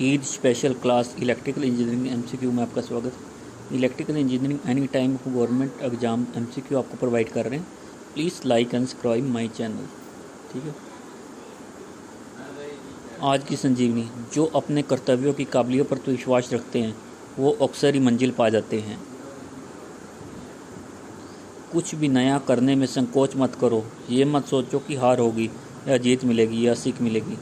Eid special class electrical engineering MCQ में आपका स्वागत है। Electrical engineering any time government exam MCQ आपको प्रोवाइड कर रहे हैं। Please like and subscribe my channel. ठीक है। आज की संजीवनी, जो अपने कर्तव्यों की काबिलियत पर तो विश्वास रखते हैं वो अक्सर ही मंजिल पा जाते हैं। कुछ भी नया करने में संकोच मत करो। ये मत सोचो कि हार होगी या जीत मिलेगी या सीख मिलेगी।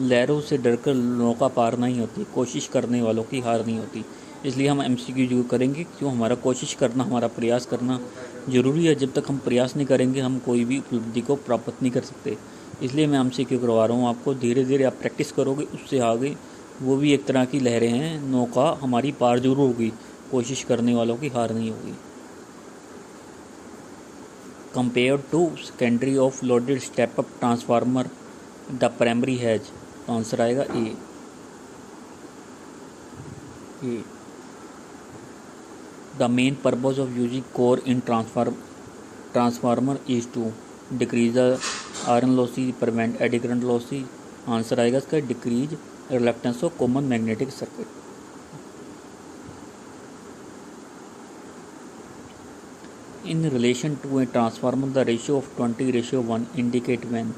लहरों से डरकर नौका पार नहीं होती, कोशिश करने वालों की हार नहीं होती। इसलिए हम एमसीक्यू जरूर करेंगे, क्यों हमारा कोशिश करना, हमारा प्रयास करना ज़रूरी है। जब तक हम प्रयास नहीं करेंगे हम कोई भी उपलब्धि को प्राप्त नहीं कर सकते। इसलिए मैं एमसीक्यू करवा रहा हूँ आपको। धीरे धीरे आप प्रैक्टिस करोगे, उससे आगे वो भी एक तरह की लहरें हैं, नौका हमारी पार जरूर होगी, कोशिश करने वालों की हार नहीं होगी। Compare to secondary of loaded step up transformer the primary has. तो आंसर आएगा A. The main purpose of using core in transformer is to decrease the iron losses, prevent eddy current losses. Answer आएगा इसका decrease reluctance of common magnetic circuit. In relation to a transformer, the ratio of 20:1 indicate when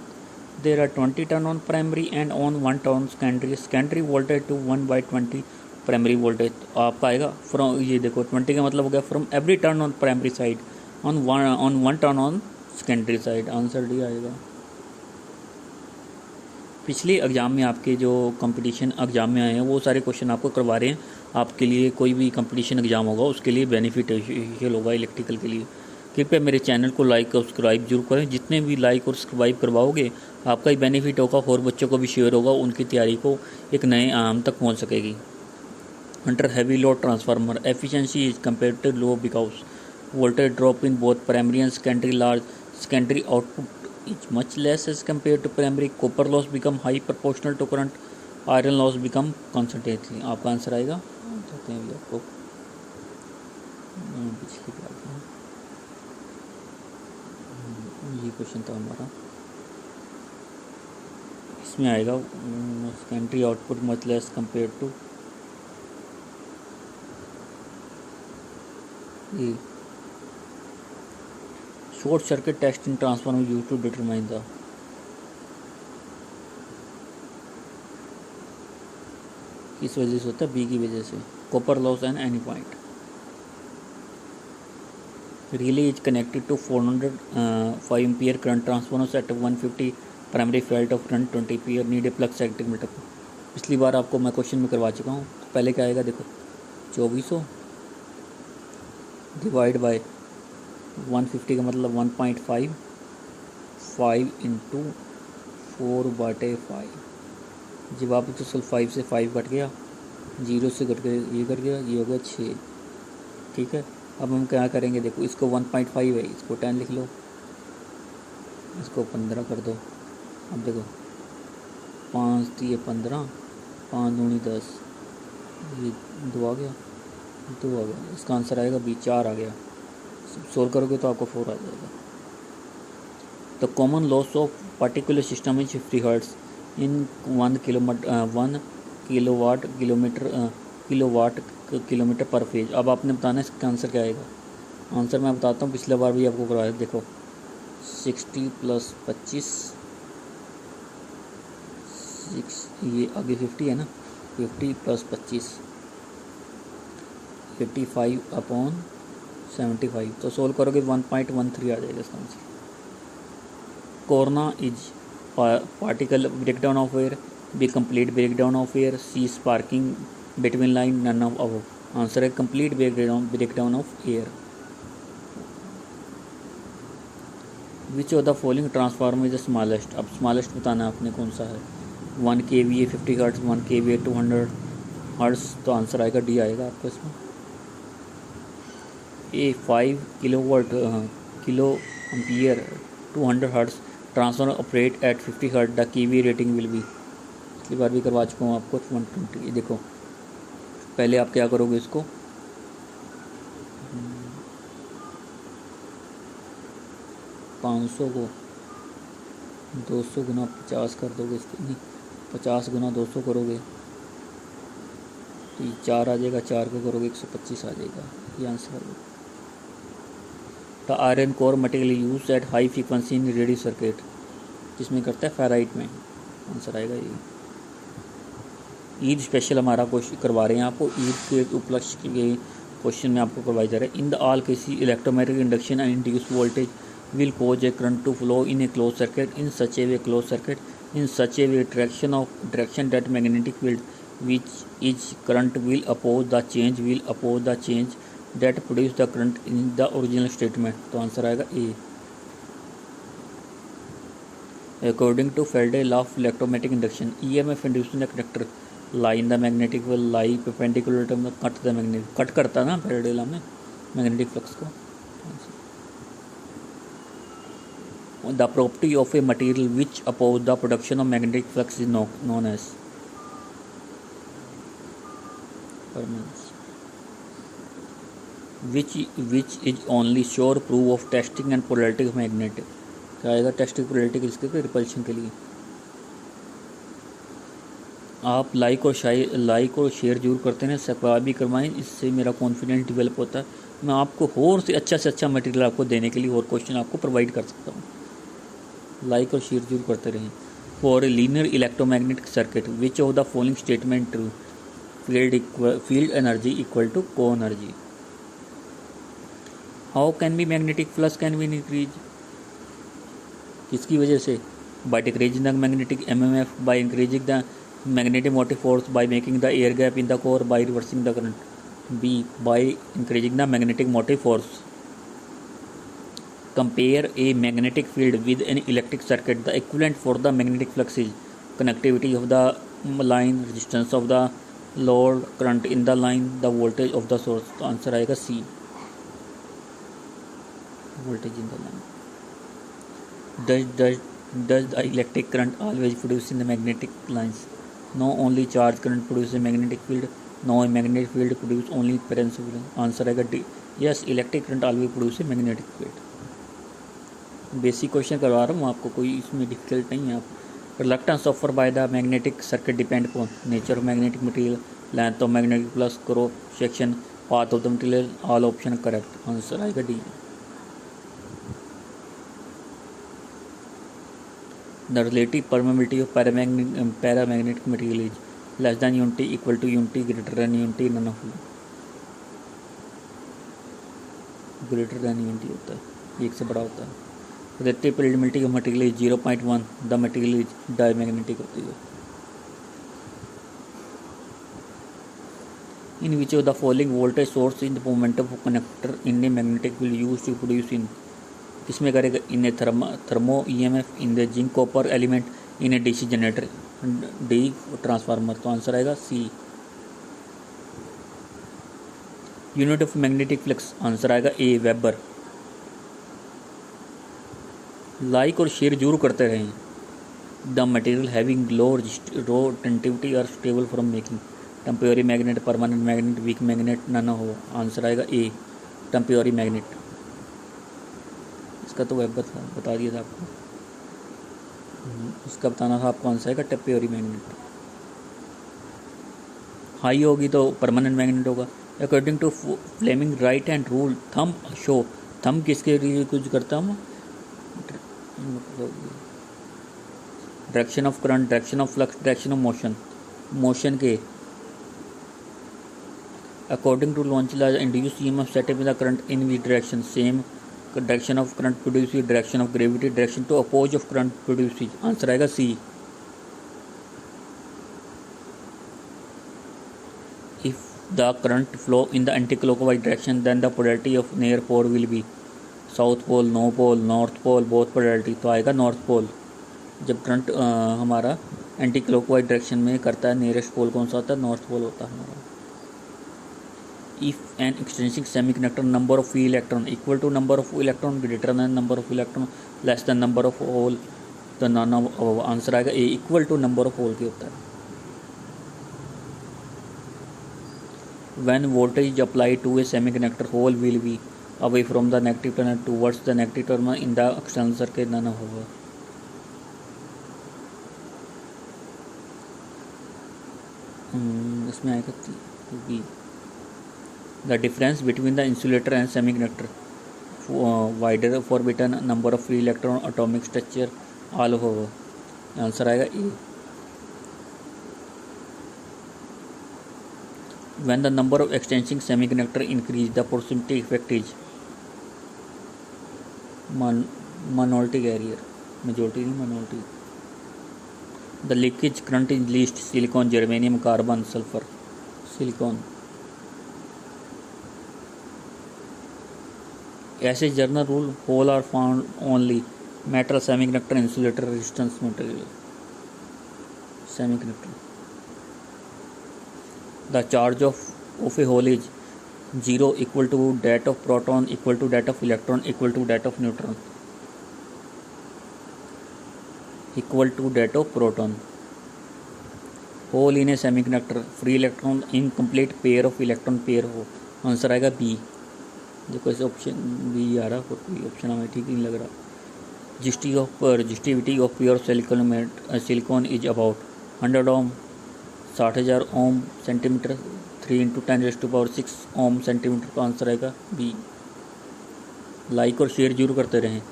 there are 20 turn on primary and on 1 turn secondary voltage to 1/20 primary voltage. तो आपका आएगा from, ये देखो 20 का मतलब हो गया from every turn on primary side on one turn on secondary side. Answer D आएगा। पिछले एग्ज़ाम में आपके जो कंपटीशन एग्ज़ाम में आए हैं वो सारे क्वेश्चन आपको करवा रहे हैं। आपके लिए कोई भी कंपटीशन एग्ज़ाम होगा उसके लिए बेनिफिशियल होगा इलेक्ट्रिकल के लिए। कृपया मेरे चैनल को लाइक और सब्सक्राइब जरूर करें। जितने भी लाइक और सब्सक्राइब करवाओगे आपका ही बेनिफिट होगा और बच्चों को भी शेयर होगा, उनकी तैयारी को एक नए आयाम तक पहुँच सकेगी। Under heavy load transformer efficiency is comparative low because voltage drop in both primary and secondary large, secondary output is much less as compared to primary. Copper loss become high proportional to current. Iron loss become constantly. आपका answer आएगा। कहते हैं भी आपको पिछली बात में ये क्वेश्चन था हमारा, इसमें आएगा secondary output much less compare to ये short circuit test in transformer use to determine the. किस वजह से होता है? बी की वजह से। Copper loss and any point. Relay is connected to 405 ampere current transformer set 150 primary felt off current 20 ampere need a plug selective meter. पिछली बार आपको मैं क्वेश्चन में करवा चुका हूँ। तो पहले क्या आएगा देखो, 2400 डिवाइड बाय 150 का मतलब 1.5 5 इंटू 4/5। जब आप तो 5 से 5 कट गया, 0 से कट गया, ये कट गया, ये हो गया 6। ठीक है। अब हम क्या करेंगे देखो, इसको 1.5 है, इसको 10 लिख लो, इसको 15 कर दो। अब देखो 5 दिए 15, 5 दूनी 10, ये 2 आ गया, 2 आ गया। इसका आंसर आएगा बी, 4 आ गया। सोल्व करोगे तो आपको 4 आ जाएगा। The common loss of particular system is 50 hertz in 1 kilowatt kilometre पर फेज। अब आपने बताना है इसका आंसर क्या आएगा। आंसर मैं बताता हूँ, पिछले बार भी आपको करवाया। देखो 60 + 25, ये आगे 50 है ना, 50 + 25 55/75। तो सोल्व करोगे 1.13 आ जाएगा इसका आंसर। Corona is particle breakdown of air, B complete breakdown of air, C sparking between line, none of above. Answer है complete breakdown of air. Which of the following transformer is the smallest. अब smallest बताना आपने कौन सा है। 1 kVA 50 hertz, 1 kVA 200 hertz. तो answer आएगा D आएगा आपको इसमें। A 5 kilo ampere 200 hertz transformer operate at 50 hertz, the KVA rating will be. पिछली बार भी करवा चुका हूँ आपको 120। देखो पहले आप क्या करोगे, इसको 500 को 200 गुना 50 कर दोगे इसके, नहीं 50 गुना 200 करोगे तो ये 4 आ जाएगा, 4 को करोगे 125 आ जाएगा। ये आंसर है। The iron core material use at high frequency in radio circuit, जिसमें करता है फेराइट में। आंसर आएगा ये। ईद स्पेशल हमारा क्वेश्चन करवा रहे हैं आपको, ईद के उपलक्ष्य के क्वेश्चन में आपको करवाई जा रहा है। In the all cases electromagnetic induction and induced voltage will cause a current to flow in a closed circuit in such a way direction that magnetic field which is current will oppose the change that produce the current in the original statement। तो answer आएगा ए। According to Faraday's law of electromagnetic induction, EMF induced in a conductor lie in the magnetic field lie perpendicular to the cut the magnetic, cut करता है ना Faraday law में magnetic flux को। The property of a material which opposes the production of magnetic flux is known as permanence, which is only sure proof of testing and polarity of magnet। क्या आएगा testing polarity किसके लिए? Repulsion के लिए। आप like और share जरूर करते हैं, सब्सक्राइब भी करवाएं, इससे मेरा कॉन्फिडेंस डेवलप होता है। मैं आपको और से अच्छा मटेरियल आपको देने के लिए और क्वेश्चन आपको प्रोवाइड कर सकता हूँ। लाइक और शेयर जरूर करते रहें। For a linear electromagnetic circuit which of the following statement true? Field energy equal to co energy. How can be magnetic flux can be increase? किसकी वजह से? By decreasing the magnetic MMF, by increasing the magnetic motive force, by making the air gap in the core, by reversing the current. B, by increasing the magnetic motive force. Compare a magnetic field with an electric circuit. The equivalent for the magnetic flux is conductivity of the line, resistance of the load, current in the line, the voltage of the source। तो answer आएगा सी, voltage in the line। Does the electric current always produce in the magnetic lines? No, only charge current produces a magnetic field। No, a magnetic field produce only appearance of field। Answer आएगा D. Yes, electric current always produces a magnetic field। Basic question करवा रहा हूँ आपको, कोई इसमें difficult नहीं है। आप reluctance offer by the magnetic circuit depend upon nature of magnetic material, length of magnetic plus cross section, path of the material, all option correct. Answer आएगा D. The relative permeability of paramagnetic material is less than unity, equal to unity, greater than unity, none of. Greater than unity होता है, एक से बड़ा होता है। Relative permeability of material is 0.1, the material is diamagnetic होती है। In which of the following voltage source in the momentum of connector in a magnetic field use to produce in, किसमें करेगा? In a thermo EMF, in the zinc copper element, in a DC generator, D transformer. तो answer आएगा C. Unit of magnetic flux, answer आएगा A, weber. Like और share जरूर करते रहें। The material having low retentivity are stable from making. Temporary magnet, permanent magnet, weak magnet, none हो। Answer आएगा ए, temporary magnet. इसका तो वेबर था, बता दिया था आपको। इसका बताना था आपको, आंसर आएगा टेम्पोररी मैग्नेट। हाई होगी तो परमानेंट मैग्नेट होगा। According to Fleming right hand rule, thumb show, thumb किसके लिए कुछ करता हूँ? Direction of current, direction of flux, direction of motion के। According to Lenz law, induce EMF set up the current in which direction? Same direction of current produce, direction of gravity, direction to oppose of current produce. Answer आएगा C. If the current flow in the anti clockwise direction then the polarity of near pole will be south pole, no pole, north pole, both polarity. तो आएगा north pole. जब current हमारा anti clockwise direction में करता है, nearest पोल कौन सा होता है? नॉर्थ पोल होता है हमारा। If an extrinsic semiconductor number of free electron equal to number of electron greater than number of electron less than number of hole, तो आंसर आएगा A, equal to number of hole के होता है। When voltage is applied to a semiconductor, hole will be away from the negative terminal towards the negative terminal in the external circuit, none होगा। इसमें आएगा B. The difference between the insulator and semiconductor wider forbidden number of free electron atomic structure all over. Answer आएगा A. When the number of extrinsic semiconductor increase the proximity effect is minority carrier, majority नहीं minority. The leakage current is least silicon germanium carbon sulphur silicon. As a general rule, holes are found only metal, semiconductor, insulator, resistance material. Semiconductor. The charge of a hole is 0 equal to that of proton equal to that of electron equal to that of neutron equal to that of proton. Hole in a semiconductor, free electron, incomplete pair of electron pair हो। Answer आएगा B. देखो इस option B आ रहा, कोई option हमें ठीक नहीं लग रहा। Resistivity of pure silicon is about 100 ohm, 60,000 ohm centimetre, 3 × 10⁻⁶ ohm centimetre. का आंसर आएगा बी। लाइक और शेयर जरूर करते रहें।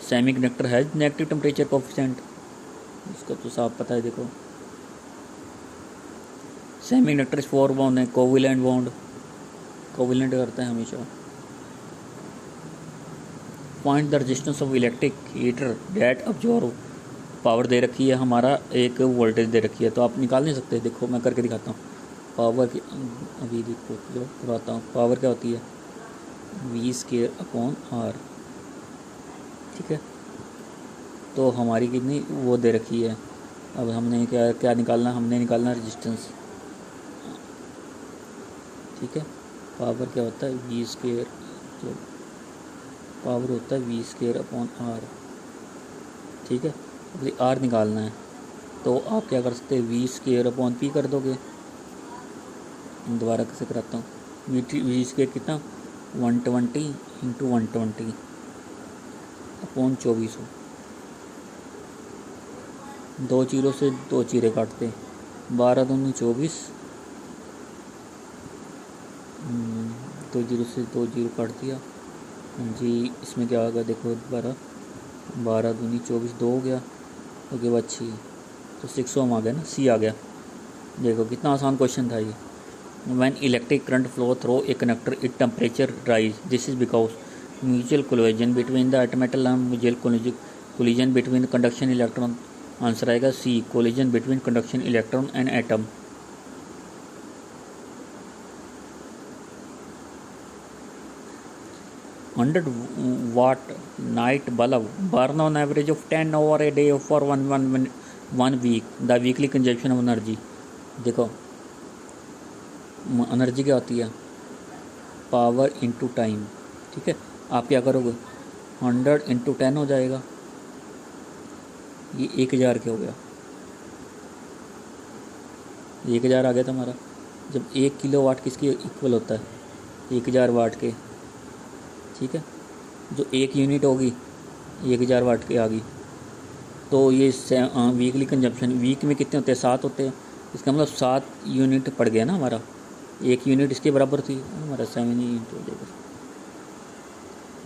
सेमीकंडक्टर है नेगेटिव टेम्परेचर कोफिशिएंट, इसका तो साफ पता है। देखो सेमीकंडक्टर 4 बॉन्ड है, कोवेलेंट बॉन्ड, कोवेलेंट करते हैं हमेशा। Find the resistance of electric heater that absorb. Power दे रखी है हमारा, एक वोल्टेज दे रखी है, तो आप निकाल नहीं सकते। देखो मैं करके दिखाता हूँ। पावर की अभी देखो जो करवाता हूँ। पावर क्या होती है, V²/R। ठीक है, तो हमारी कितनी वो दे रखी है। अब हमने क्या निकालना, हमने निकालना रेजिस्टेंस। ठीक है, पावर क्या होता है V², तो पावर होता है V²/R। ठीक है, अभी R निकालना है, तो आप क्या कर सकते हैं, V²/P कर दोगे। दोबारा कैसे कराता हूँ, V² कितना 120 × 120/2400। 2 जीरो से 2 चीरे काटते, 12 दूनी 24, 2 जीरो से 2 जीरो काट दिया जी। इसमें क्या होगा देखो, 12 दूनी 24, 2 हो गया, उसके बाद 6, तो 6 ओम आ गया ना, सी आ गया। देखो कितना आसान क्वेश्चन था ये। When electric current flow through a conductor it temperature rise, this is because mutual collision between the metal and mutual collision between conduction electron. Answer आएगा C, collision between conduction electron and atom. $100 night bulb burn on average of 10 hour a day for one week. The weekly consumption of energy। देखो energy क्या होती है, power into time. ठीक है, आप क्या करोगे, 100 × 10 हो जाएगा, ये 1000 क्या हो गया, 1000 आ गया तुम्हारा। जब 1 किलोवाट किसके इक्वल होता है, 1000 वाट के। ठीक है, जो 1 यूनिट होगी 1000 वाट की आ गई, तो ये वीकली कंजप्शन, वीक में कितने होते हैं, 7 होते हैं। इसका मतलब 7 यूनिट पड़ गया ना हमारा, 1 यूनिट इसके बराबर थी, हमारा 7 यूनिट हो जाएगा।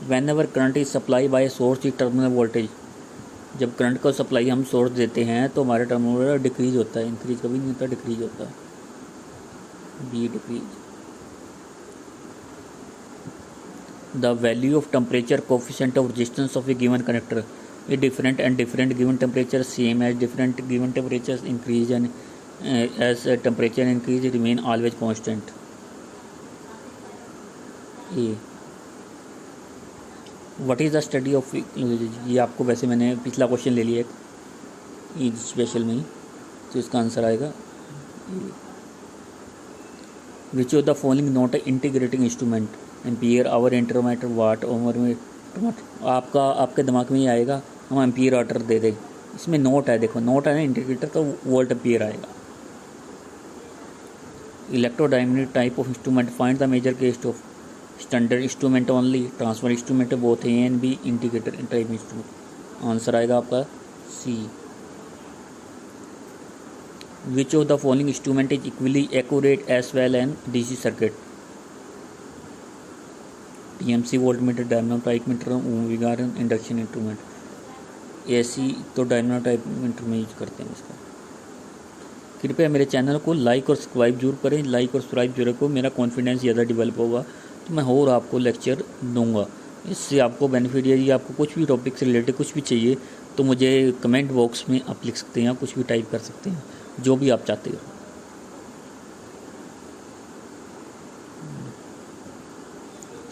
When ever current is supply bye source की टर्मिनल वोल्टेज, जब करंट को सप्लाई हम सोर्स देते हैं तो हमारा टर्मिनल डिक्रीज होता है, इंक्रीज कभी नहीं होता, डिक्रीज होता है। Be decrease. The value of temperature coefficient of resistance of A given conductor is different and different given temperature, same as different given temperatures increase and as temperature increase remain always constant। A what is the study of, ये आपको वैसे मैंने पिछला question ले लिया एक special में ही, तो इसका आंसर आएगा which of the following not integrating instrument, ampere, hour, energy meter, watt, hour में आपका आपके दिमाग में ही आएगा, हम एम्पियर ऑर्डर दे दें। इसमें नोट है, देखो नोट है ना इंटीग्रेटर, तो वोल्ट एम्पियर आएगा। Electrodynamic type of instrument, find the major case of standard instrument only, transfer instrument both A and B, integrator type instrument. Answer आएगा आपका C. Which of the following instrument is equally accurate as well an DC circuit? TMC voltmeter, dynamometer, ohm विगारन, induction instrument. AC तो dynamometer में use करते हैं इसका। कृपया मेरे चैनल को लाइक और सब्सक्राइब जरूर करें। लाइक और सब्सक्राइब जरूर करो, मेरा कॉन्फिडेंस ज़्यादा डेवलप होगा तो मैं और आपको लेक्चर दूंगा। इससे आपको बेनिफिट यही, आपको कुछ भी टॉपिक से रिलेटेड कुछ भी चाहिए तो मुझे कमेंट बॉक्स में आप लिख सकते हैं, कुछ भी टाइप कर सकते हैं, जो भी आप चाहते हो।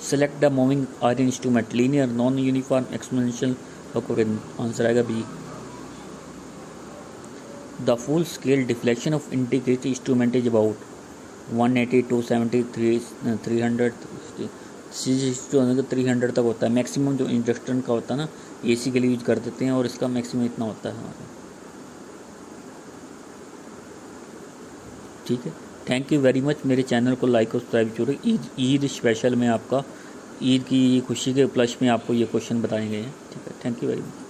Select the moving iron instrument, linear, non uniform, exponential, logarithm. Answer आएगा B. The full scale deflection of integrated instrument is about 180, 270, 300, 300 तक होता है। मैक्सिमम जो इंडक्शन का होता है ना, एसी के लिए यूज कर देते हैं और इसका मैक्सिमम इतना होता है हमारा। ठीक है, थैंक यू वेरी मच। मेरे चैनल को लाइक और सब्सक्राइब जरूर। ईद स्पेशल में आपका, ईद की खुशी के उपलक्ष्य में आपको ये क्वेश्चन बताए गए हैं। ठीक है, थैंक यू वेरी मच।